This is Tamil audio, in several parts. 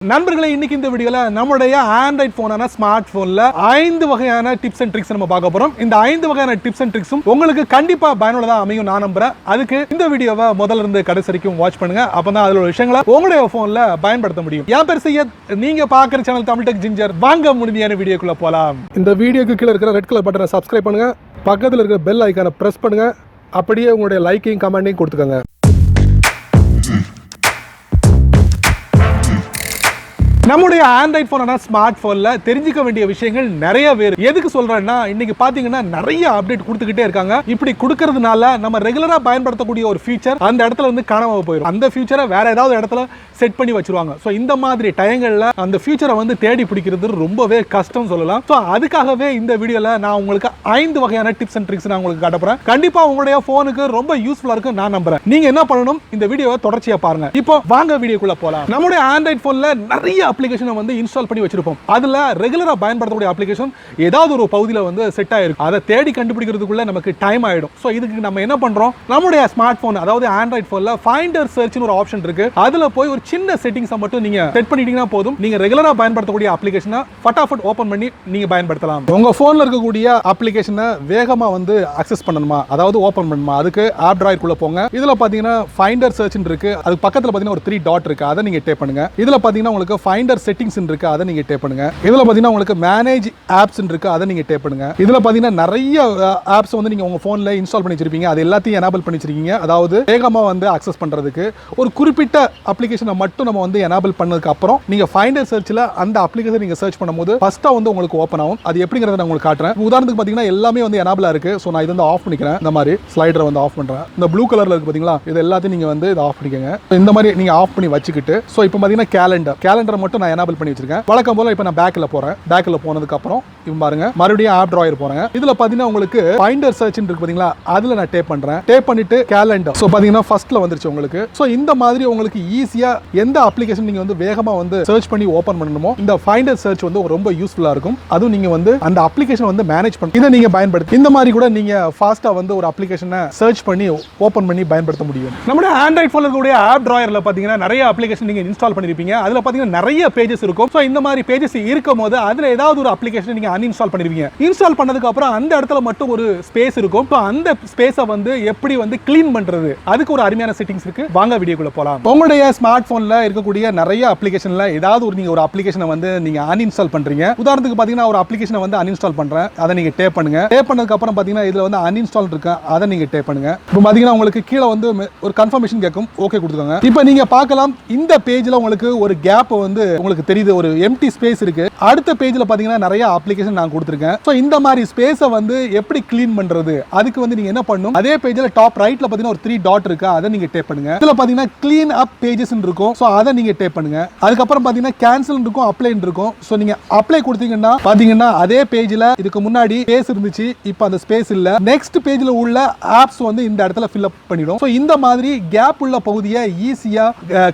நண்பர்களே, இன்னைக்கு இந்த வீடியோல நம்மளுடைய ஆண்ட்ராய்ட் போனான ஸ்மார்ட் போன்ல 5 வகையான டிப்ஸ் அண்ட் ட்ரிக்ஸ் நம்ம பார்க்க போறோம். இந்த 5 வகையான டிப்ஸ் அண்ட் ட்ரிக்ஸும் உங்களுக்கு கண்டிப்பா பயனுள்ளதா அமையும் நான் நம்புறேன். அதுக்கு இந்த வீடியோவை முதல்ல இருந்து கடைசி வரைக்கும் வாட்ச் பண்ணுங்க. அப்பதான் அதுல உள்ள விஷயங்களை உங்களுடைய போன்ல பயன்படுத்த முடியும். என் பேர் சையத், நீங்க பாக்குற சேனல் தமிழ் டெக் ஜிஞ்சர். வாங்க முழுமையான வீடியோக்குள்ள போலாம். இந்த வீடியோக்கு கீழே இருக்கிற ரெட் கலர் பட்டனை சப்ஸ்கிரைப் பண்ணுங்க, பக்கத்துல இருக்கிற பெல் ஐகானை பிரஸ் பண்ணுங்க, அப்படியே உங்களுடைய லைக்கையும் கமெண்டையும் கொடுத்துக்கோங்க. நம்முடைய ஆண்ட்ராய்ட் போனான ஸ்மார்ட் போன்ல தெரிஞ்சுக்க வேண்டிய விஷயங்கள் நிறைய வேறு. எதுக்கு சொல்றேன்னா, இன்னைக்கு பாத்தீங்கன்னா நிறைய அப்டேட் கொடுத்துக்கிட்டே இருக்காங்க. இப்படி கொடுக்கறதுனால நம்ம ரெகுலரா பயன்படுத்தக்கூடிய ஒரு ஃபீச்சர் அந்த இடத்துல வந்து காணாம போயிடும். அந்த ஃபீச்சரை வேற ஏதாவது இடத்துல செட் பண்ணி வச்சிருவாங்க. ஸோ இந்த மாதிரி டயங்கள்ல அந்த ஃபியூச்சரை வந்து தேடி பிடிக்கிறது ரொம்பவே கஷ்டம் சொல்லலாம். ஸோ அதுக்காகவே இந்த வீடியோல நான் உங்களுக்கு 5 வகையான டிப்ஸ் அண்ட் ட்ரிக்ஸ் நான் உங்களுக்கு காட்ட போறேன். கண்டிப்பா உங்களுடைய போனுக்கு ரொம்ப யூஸ்ஃபுல்லா இருக்கும் நான் நம்புறேன். நீங்க என்ன பண்ணணும், இந்த வீடியோவை தொடர்ச்சியா பாருங்க. இப்போ வாங்க வீடியோக்குள்ள போலாம். நம்முடைய ஆண்ட்ராய்ட் போன்ல நிறைய அப்ளிகேஷனை வந்து இன்ஸ்டால் பண்ணி வச்சிருப்போம். அதுல ரெகுலரா பயன்படுத்தக்கூடிய அப்ளிகேஷன் ஏதாவது ஒரு பகுதியில் வந்து செட் ஆயிருக்கும். அதை தேடி கண்டுபிடிக்கிறதுக்குள்ள நமக்கு டைம் ஆயிடும். ஸோ இதுக்கு நம்ம என்ன பண்றோம், நம்முடைய ஸ்மார்ட் போன் அதாவது ஆண்ட்ராய்ட் போன்ல ஃபைண்டர் சர்ச்னு ஒரு ஆப்ஷன் இருக்கு. அதுல போய் ஒரு சின்ன செட்டிங்ஸ் மட்டும் நீங்க செட் பண்ணிட்டீங்கன்னா போதும். நீங்க ரெகுலரா பயன்படுத்தக்கூடிய அப்ளிகேஷனை ஃபட்டாஃபட் ஓபன் பண்ணி நீங்க பயன்படுத்தலாம். உங்க போன்ல இருக்கக்கூடிய அப்ளிகேஷனை வேகமா வந்து அக்சஸ் பண்ணணுமா, அதாவது ஓபன் பண்ணணுமா, அதுக்கு ஆப் டிராயர் குள்ள போங்க. இதுல பாத்தீங்கன்னா ஃபைண்டர் சர்ச் இருக்கு. அதுக்கு பக்கத்துல பாத்தீங்கன்னா ஒரு 3 டாட் இருக்கு. அதை நீங்க டேப் பண்ணுங்க. இதுல பாத்தீங்கன்னா உங்களுக்கு ஃபைண்டர் செட்டிங்ஸ் இருக்கு. அதை நீங்க டேப் பண்ணுங்க. இதுல பாத்தீங்கன்னா உங்களுக்கு மேனேஜ் ஆப்ஸ் இருக்கு. அதை நீங்க டேப் பண்ணுங்க. இதுல பாத்தீங்கன்னா நிறைய ஆப்ஸ் வந்து நீங்க உங்க போன்ல இன்ஸ்டால் பண்ணி வச்சிருப்பீங்க. அது எல்லாத்தையும் எனேபிள் பண்ணி வச்சிருக்கீங்க. அதாவது வேகமா வந்து அக்சஸ் பண்றதுக்கு ஒரு குறிப்பிட்ட அப்ளிகேஷனை மட்டும் நம்ம வந்து எனேபிள் பண்ணதுக்கு அப்புறம் நீங்க ஃபைண்டர் சர்ச்ல அந்த அப்ளிகேஷன் நீங்க சர்ச் பண்ணும்போது ஃபர்ஸ்டா வந்து உங்களுக்கு ஓபன் ஆகும். அது எப்படிங்கறத நான் உங்களுக்கு காட்டுறேன். உதாரணத்துக்கு பாத்தீங்கன்னா எல்லாமே வந்து எனேபிளா இருக்கு. சோ நான் இதை வந்து ஆஃப் பண்ணிக்கிறேன். இந்த மாதிரி ஸ்லைடரை வந்து ஆஃப் பண்றேன். இந்த ப்ளூ கலர்ல இருக்கு பாத்தீங்களா, இது எல்லாத்தையும் நீங்க வந்து இதை ஆஃப் பண்ணிக்கங்க. இந்த மாதிரி நீங்க ஆஃப் பண்ணி வச்சுக்கிட்டு சோ இப்போ பாத்தீங்கன்னா கேலண்டர் மட்டும் நான் எனேபிள் பண்ணி வச்சிருக்கேன். வழக்கம் போல இப்போ நான் பேக்ல போறேன். பேக்ல போனதுக்கு அப்புறம் இப்போ பாருங்க மறுபடியும் ஆப் டிராயர் போறேன். இதுல பாத்தீங்கன்னா உங்களுக்கு ஃபைண்டர் சர்ச் இருக்கு பாத்தீங்களா, அதுல நான் டேப் பண்றேன். டேப் பண்ணிட்டு கேலண்டர் சோ பாத்தீங்கன்னா ஃபர்ஸ்ட்ல வந்துருச்சு உங்களுக்கு. சோ இந்த மாதிரி உங்களுக்கு ஈஸியா எந்த அப்ளிகேஷன் நீங்க வந்து வேகமா வந்து சர்ச் பண்ணி ஓபன் பண்ணணுமோ இந்த ஃபைண்டர் சர்ச் வந்து ரொம்ப யூஸ்ஃபுல்லா இருக்கும். அதுவும் நீங்க வந்து அந்த அப்ளிகேஷன் வந்து மேனேஜ் பண்ணி இதை நீங்க பயன்படுத்தி இந்த மாதிரி கூட நீங்க ஃபாஸ்டா வந்து ஒரு அப்ளிகேஷனை சர்ச் பண்ணி ஓபன் பண்ணி பயன்படுத்த முடியும். நம்மளுடைய ஆண்ட்ராய்ட் போன்ல இருக்கக்கூடிய ஆப் டிராயர்ல பாத்தீங்கன்னா நிறைய அப்ளிகேஷன் நீங்க இன்ஸ்டால் பண்ணிருப்பீங்க. அதுல பாத்தீங்கன்னா நிறைய பேஜஸ் இருக்கும். சோ இந்த மாதிரி பேஜஸ் இருக்கும்போது அதுல ஏதாவது ஒரு அப்ளிகேஷன் நீங்க அன்இன்ஸ்டால் பண்ணிருப்பீங்க. இன்ஸ்டால் பண்ணதுக்கு அப்புறம் அந்த இடத்துல மட்டும் ஒரு ஸ்பேஸ் இருக்கும். சோ அந்த ஸ்பேஸை வந்து எப்படி வந்து கிளீன் பண்றது, அதுக்கு ஒரு அருமையான செட்டிங்ஸ் இருக்கு. வாங்க வீடியோக்குள்ள போலாம். உங்களுடைய ஸ்மார்ட் போன்ல இருக்கக்கூடிய நிறைய அப்ளிகேஷன்ல ஏதாவது ஒரு நீங்க ஒரு அப்ளிகேஷனை வந்து நீங்க அன்இன்ஸ்டால் பண்றீங்க. உதாரணத்துக்கு பாத்தீங்கன்னா ஒரு அப்ளிகேஷனை வந்து அன்இன்ஸ்டால் பண்றேன். அதை நீங்க டேப் பண்ணுங்க. டேப் பண்ணதுக்கு அப்புறம் பாத்தீங்கன்னா இதுல வந்து அன்இன்ஸ்டால் இருக்கு. அதை நீங்க டேப் பண்ணுங்க. இப்போ பாத்தீங்கன்னா உங்களுக்கு கீழே வந்து ஒரு கன்ஃபர்மேஷன் கேட்கும். ஓகே கொடுத்துக்கோங்க. இப்போ நீங்க பார்க்கலாம் இந்த பேஜ்ல உங்களுக்கு ஒரு கேப் வந்து உங்களுக்கு தெரியுது. ஒரு எம்டி ஸ்பேஸ் இருக்கு. அடுத்த பேஜ்ல பாத்தீங்கன்னா நிறைய அப்ளிகேஷன் நான் கொடுத்திருக்கேன். சோ இந்த மாதிரி ஸ்பேஸை வந்து எப்படி கிளீன் பண்றது, அதுக்கு வந்து நீங்க என்ன பண்ணணும், அதே பேஜ்ல டாப் ரைட்ல பாத்தீங்கன்னா ஒரு 3 டாட் இருக்கு. அதை நீங்க டேப் பண்ணுங்க. இதுல பாத்தீங்கன்னா கிளீன் அப் பேஜஸ் இருக்கும். சோ அதை நீங்க டேப் பண்ணுங்க. அதுக்கப்புறம் பாத்தீங்கன்னா கேன்சல் இருக்கும், அப்ளை இருக்கும். சோ நீங்க அப்ளை கொடுத்தீங்கன்னா பாத்தீங்கன்னா அதே பேஜ்ல இதுக்கு முன்னாடி ஸ்பேஸ் இருந்துச்சு, இப்போ அந்த ஸ்பேஸ் இல்ல. நெக்ஸ்ட் பேஜ்ல உள்ள ஆப்ஸ் வந்து இந்த இடத்துல ஃபில் அப் பண்ணிடும். சோ இந்த மாதிரி கேப் உள்ள பகுதியை ஈஸியா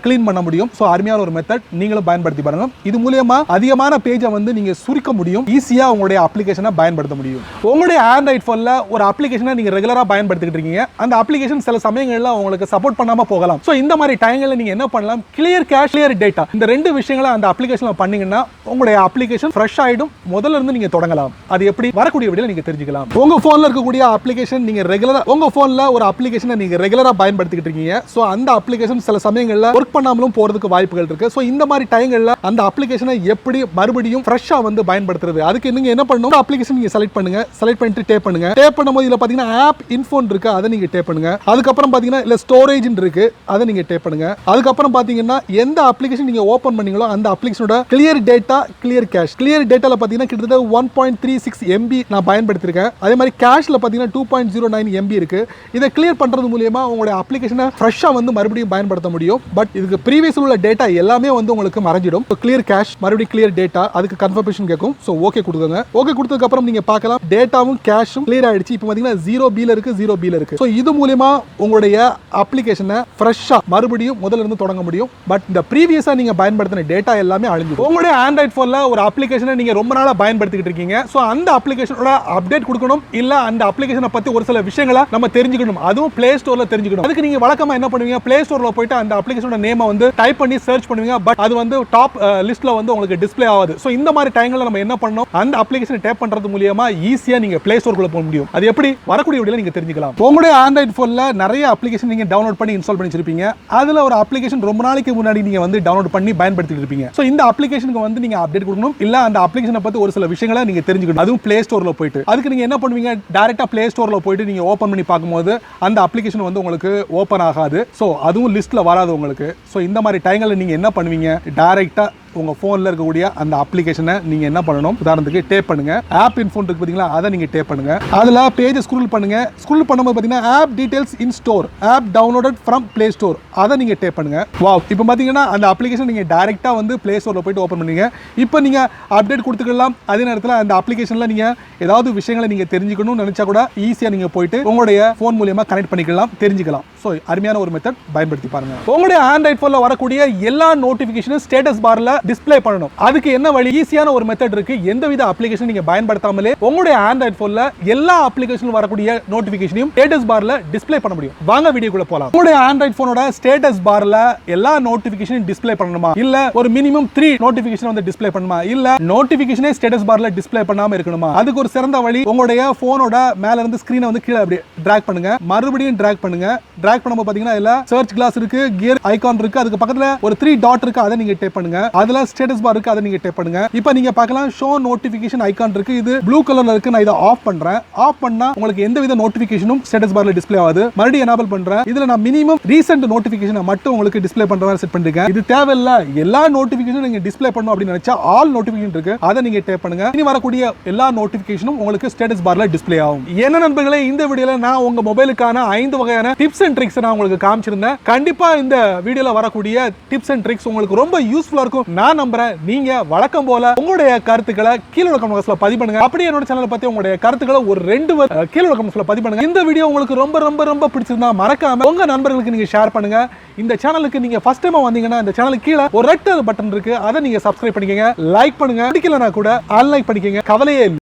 கிளீன் பண்ண முடியும். சோ அருமையான ஒரு மெத்தட், நீங்களும் பயன்படுத்தி பாருங்க. இது மூலமா அதிகமான பேஜை வந்து நீங்க சுருக்க முடியும். ஈஸியா உங்களுடைய அப்ளிகேஷனை பயன்படுத்த முடியும். உங்களுடைய ஆண்ட்ராய்ட் போன்ல ஒரு அப்ளிகேஷனை நீங்க ரெகுலரா பயன்படுத்திட்டு இருக்கீங்க. அந்த அப்ளிகேஷன் சில சமயங்கள்ல உங்களுக்கு சப்போர்ட் பண்ணாம போகலாம். சோ இந்த மாதிரி டைம்ல நீங்க என்ன பண்ணலாம், கிளியர் கேஷ், கிளியர் டேட்டா, இந்த 2 விஷயங்களை அந்த அப்ளிகேஷன்ல பண்ணீங்கன்னா உங்களுடைய அப்ளிகேஷன் ஃப்ரெஷ் ஆயிடும். முதல்ல இருந்து நீங்க தொடங்கலாம். அது எப்படி வரக்கூடிய வீடியோல நீங்க தெரிஞ்சுக்கலாம். உங்க போன்ல இருக்கக்கூடிய அப்ளிகேஷன் நீங்க ரெகுலரா உங்க போன்ல ஒரு அப்ளிகேஷனை நீங்க ரெகுலரா பயன்படுத்திட்டு இருக்கீங்க. சோ அந்த அப்ளிகேஷன் சில சமயங்கள்ல ஒர்க் பண்ணாமலும் போறதுக்கு வாய்ப்புகள் இருக்கு. சோ இந்த மாதிரி டைம்ல அந்த அப்ளிகேஷனை எப்படி மறுபடியும் ஃப்ரெஷ்ஷா வந்து பயன்படுத்துறது, அதுக்கு நீங்க என்ன பண்ணணும், அப்ளிகேஷன் நீங்க செலக்ட் பண்ணுங்க. செலக்ட் பண்ணிட்டு டேப் பண்ணுங்க. டேப் பண்ணும்போது இதுல பாத்தீங்கன்னா ஆப் இன்ஃபோன் இருக்கு. அதை நீங்க டேப் பண்ணுங்க. அதுக்கப்புறம் பாத்தீங்கன்னா இல்ல ஸ்டோரேஜ் இருக்கு. அதை நீங்க டேப் பண்ணுங்க. அதுக்கப்புறம் பாத்தீங்கன்னா எந்த அப்ளிகேஷன் நீங்க ஓபன் பண்ணீங்களோ அந்த அப்ளிகேஷனோட clear data, clear cache. Clear டேட்டால பாத்தீங்கன்னா கிட்டத்தட்ட 1.36 MB நான் பயன்படுத்திருக்கேன். அதே மாதிரி கேஷ்ல பாத்தீங்கன்னா 2.09 MB இருக்கு. இதை கிளியர் பண்றது மூலமா உங்களுடைய அப்ளிகேஷனை ஃப்ரெஷ்ஷா வந்து மறுபடியும் பயன்படுத்த முடியும். பட் இதுக்கு ப்ரீவியஸ் உள்ள டேட்டா எல்லாமே வந்து உங்களுக்கு மறைஞ்சிடும். கிளியர் கேஷ், மறுபடியும் கிளியர் டேட்டா, அதுக்கு கன்ஃபர்மேஷன் கேட்கும். சோ ஓகே கொடுங்க. ஓகே கொடுத்ததுக்கு அப்புறம் நீங்க பார்க்கலாம் டேட்டாவும் கேஷும் கிளியர் ஆயிடுச்சு. இப்போ பாத்தீங்கன்னா 0B ல இருக்கு, 0B ல இருக்கு. சோ இது மூலமா உங்களுடைய அப்ளிகேஷனை ஃப்ரெஷ்ஷா மறுபடியும் முதல்ல இருந்து தொடங்க முடியும். பட் இந்த ப்ரீவியஸா நீங்க பயன்படுத்தின டேட்டா எல்லாமே அழிஞ்சிடும். உங்களுடைய ஆண்ட்ராய்ட் போன்ல ஒரு அப்ளிகேஷனை நீங்க ரொம்ப நாளா பயன்படுத்திட்டு இருக்கீங்க. சோ அந்த அப்ளிகேஷனோட அப்டேட் கொடுக்கணும், இல்ல அந்த அப்ளிகேஷனை பத்தி ஒரு சில விஷயங்களை நம்ம தெரிஞ்சுக்கணும். அதுவும் பிளே ஸ்டோர்ல தெரிஞ்சுக்கணும். அதுக்கு நீங்க வழக்கமா என்ன பண்ணுவீங்க, பிளே ஸ்டோர்ல போயிட்டு அந்த அப்ளிகேஷனோட நேமை வந்து டைப் பண்ணி சர்ச் பண்ணுவீங்க. பட் அது வந்து டாப் லிஸ்ட்ல வந்து உங்களுக்கு டிஸ்ப்ளே ஆகுது. ஸோ இந்த மாதிரி டைம்ல நம்ம என்ன பண்ணணும், அந்த அப்ளிகேஷன் டேப் பண்றது மூலியமா ஈஸியா நீங்க பிளே ஸ்டோர்க்குள்ள போக முடியும். அது எப்படி வரக்கூடிய வீடியோல நீங்க தெரிஞ்சுக்கலாம். உங்களுடைய ஆண்ட்ராய்ட் போன்ல நிறைய அப்ளிகேஷன் நீங்க டவுன்லோட் பண்ணி இன்ஸ்டால் பண்ணி வச்சிருப்பீங்க. அதுல ஒரு அப்ளிகேஷன் ரொம்ப நாளைக்கு முன்னாடி நீங்க வந்து டவுன்லோட் பண்ணி பயன்படுத்திட்டு இருப்பீங்க. ஸோ இந்த அப்ளிகேஷனுக்கு வந்து நீங்க அப்டேட் கொடுக்கணும், இல்ல அந்த அப்ளிகேஷனை பத்தி ஒரு சில விஷயங்களை நீங்க தெரிஞ்சுக்கணும். அதுவும் பிளே ஸ்டோர்ல போயிட்டு அதுக்கு நீங்க என்ன பண்ணுவீங்க, டைரக்டா பிளே ஸ்டோர்ல போயிட்டு நீங்க ஓபன் பண்ணி பார்க்கும்போது அந்த அப்ளிகேஷன் வந்து உங்களுக்கு ஓபன் ஆகாது. ஸோ அதுவும் லிஸ்ட்ல வராது உங்களுக்கு. ஸோ இந்த மாதிரி டைம்ல நீங்க என்ன பண்ணுவீங்க, டைரக்டா உங்க போன்ல இருக்கக்கூடிய அந்த அப்ளிகேஷனை நீங்க என்ன பண்ணணும், உதாரணத்துக்கு டேப் பண்ணுங்க. ஆப் இன் போன் இருக்கு பாத்தீங்களா, அதை நீங்க டேப் பண்ணுங்க. அதுல பேஜ் ஸ்க்ரோல் பண்ணுங்க. ஸ்க்ரோல் பண்ணும்போது பாத்தீங்கன்னா app details in store, app downloaded from play store, அதை நீங்க டேப் பண்ணுங்க. வாவ், இப்போ பாத்தீங்கன்னா அந்த அப்ளிகேஷன் நீங்க டைரக்டா வந்து பிளே ஸ்டோர்ல போயிட்டு ஓபன் பண்ணீங்க. இப்போ நீங்க அப்டேட் கொடுத்துக்கலாம். அதே நேரத்தில் அந்த அப்ளிகேஷன்ல நீங்க ஏதாவது விஷயங்களை நீங்க தெரிஞ்சுக்கணும்னு நினைச்சா கூட ஈஸியா நீங்க போயிட்டு உங்களுடைய போன் மூலமா கனெக்ட் பண்ணிக்கலாம், தெரிஞ்சுக்கலாம். ஸோ அருமையான ஒரு மெத்தட், பயன்படுத்தி பாருங்க. உங்களுடைய ஆண்ட்ராய்ட் போன்ல வரக்கூடிய எல்லா நோட்டிபிகேஷனும் ஸ்டேட்டஸ் பார்ல டிஸ்ப்ளே பண்ணணும். அதுக்கு என்ன வழி, ஈஸியான ஒரு மெத்தட் இருக்கு. எந்தவித அப்ளிகேஷன் நீங்க பயன்படுத்தாமலே உங்களுடைய ஆண்ட்ராய்ட் போன்ல எல்லா அப்ளிகேஷனும் வரக்கூடிய நோட்டிபிகேஷனையும் ஸ்டேட்டஸ் பார்ல டிஸ்ப்ளே பண்ண முடியும். வாங்க வீடியோக்குள்ள போலாம். உங்களுடைய ஆண்ட்ராய்ட் போனோட ஸ்டேட்டஸ் பார்ல எல்லா நோட்டிபிகேஷனும் டிஸ்ப்ளே பண்ணணுமா, இல்ல ஒரு மினிமம் 3 நோட்டிபிகேஷன் வந்து டிஸ்ப்ளே பண்ணணுமா, இல்ல நோட்டிபிகேஷனே ஸ்டேட்டஸ் பார்ல டிஸ்ப்ளே பண்ணாம இருக்கணுமா, அதுக்கு ஒரு சிறந்த வழி, உங்களுடைய போனோட மேல இருந்து ஸ்கிரீனை வந்து கீழே அப்படியே டிராக் பண்ணுங்க. மறுபடியும் டிராக் பண்ணுங்க. டிராக் பண்ணும்போது பாத்தீங்கன்னா இல்ல சர்ச் கிளாஸ் இருக்கு, கியர் ஐகான் இருக்கு, அதுக்கு பக்கத்துல ஒரு 3 டாட் இருக்கு, அதை நீங்க டேப் பண்ணுங்க. அதுல ஸ்டேட்டஸ் பார் இருக்கு, அதை நீங்க டேப் பண்ணுங்க. இப்போ நீங்க பார்க்கலாம் ஷோ நோட்டிபிகேஷன் ஐகான் இருக்கு, இது ப்ளூ கலர்ல இருக்கு. நான் இதை ஆஃப் பண்றேன். ஆஃப் பண்ணா உங்களுக்கு எந்தவித நோட்டிபிகேஷனும் ஸ்டேட்டஸ் பார்ல டிஸ்ப்ளே ஆகாது. மறுபடியும் எனேபிள் பண்றேன். இதுல நான் மினிமம் ரீசென்ட் நோட்டிபிகேஷனை மட்டும் உங்களுக்கு டிஸ்ப்ளே பண்ற மாதிரி செட் பண்ணிருக்கேன். இது தேவையில்ல, எல்லா நோட்டிபிகேஷனும் நீங்க டிஸ்ப்ளே பண்ணணும் அப்படின்னு நினைச்சா ஆல் நோட்டிபிகேஷன் இருக்கு, அதை நீங்க டேப் பண்ணுங்க. இனி வரக்கூடிய எல்லா நோட்டிபிகேஷனும் உங்களுக்கு ஸ்டேட்டஸ் பார்ல டிஸ்ப்ளே ஆகும். என்ன நண்பர்களே, இந்த வீடியோல நான் உங்க மொபைலுக்கான 5 வகையான டிப்ஸ் அண்ட் ட்ரிக்ஸ் நான் உங்களுக்கு காமிச்சிருந்தேன். கண்டிப்பா இந்த வீடியோல வரக்கூடிய டிப்ஸ் அண்ட் ட்ரிக்ஸ் உங்களுக்கு ரொம்ப யூஸ்ஃபுல்லா இருக்கும் நான் நம்புறேன். நீங்க வழக்கம் போல உங்களுடைய கருத்துக்களை கீழே கமெண்ட் பாக்ஸ்ல பதிவு பண்ணுங்க. அப்படியே என்னோட சேனலை பத்தி உங்களுடைய கருத்துக்களை ஒரு 2 கீழே கமெண்ட் பாக்ஸ்ல பதிவு பண்ணுங்க. இந்த வீடியோ உங்களுக்கு ரொம்ப ரொம்ப ரொம்ப பிடிச்சிருந்தா மறக்காம உங்க நண்பர்களுக்கு நீங்க ஷேர் பண்ணுங்க. இந்த சேனலுக்கு நீங்க ஃபர்ஸ்ட் டைம் வந்தீங்கன்னா இந்த சேனலுக்கு கீழே ஒரு ரெட் பட்டன் இருக்கு, அதை நீங்க சப்ஸ்கிரைப் பண்ணிக்கங்க. லைக் பண்ணுங்க, பிடிக்கலனா கூட அன்லைக் பண்ணிக்கங்க, கவலையே இல்லை.